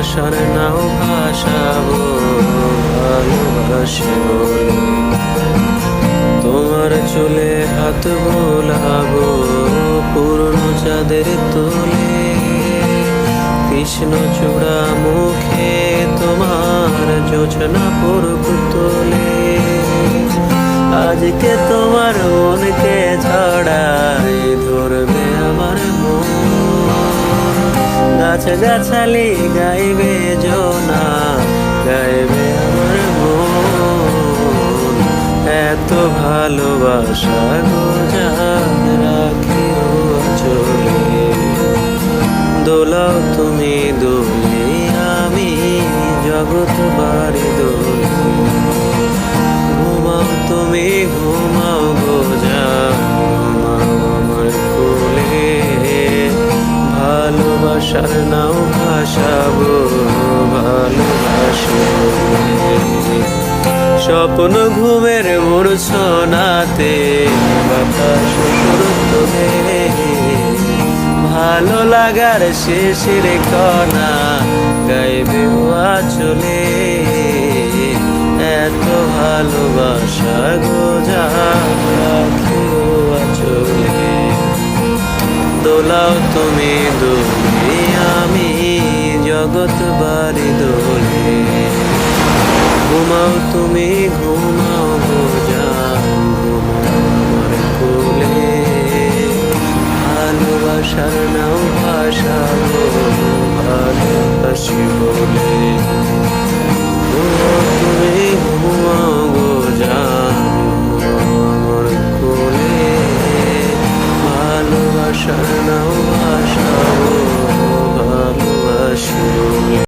ভালোবাসার নাও ভাসাবো ভালোবাসি বলে। তোমার চুলে হাত বোলাবো পুরনো চাঁদের তোলে, কৃষ্ণ চূড়া মুখে তোমার জোছনা পরব তোলে। আজকে তোমার মনকে ঝড়াই ধরবে আমার মন, গাছ গাছালি গাইবে জোনা গাইবে আমার মন। এত ভালোবাসা গোজান রাখিও চলে, দোলাও তুমি দোলে আমি জগৎ বাড়ি দোলে। ঘুমাও তুমি ঘুমাও গোজান ঘুমাও আমার কোলে, ভালোবাসার নাও ভাসাবো ভালোবাসি বলে। স্বপ্ন ঘুমের মূর্ছনাতে বাতাস তোলে, ভালো লাগার শেষের কণা গাইবে আঁচলে। এত ভালোবাসা গোজান রাখিও আঁচলে, দোলাও তুমি দোলে আমি জগৎ বাড়ি দোলে। ঘুমাও তুমি ঘুমাও গোজান ঘুমাও আমার কোলে, ভালোবাসার নাও ভাসাবো ভালোবাসি বলে। ঘুমাও তুমি ঘুমাও গোজান ঘুমাও আমার কোলে, ভালোবাসার নাও ভাসাবো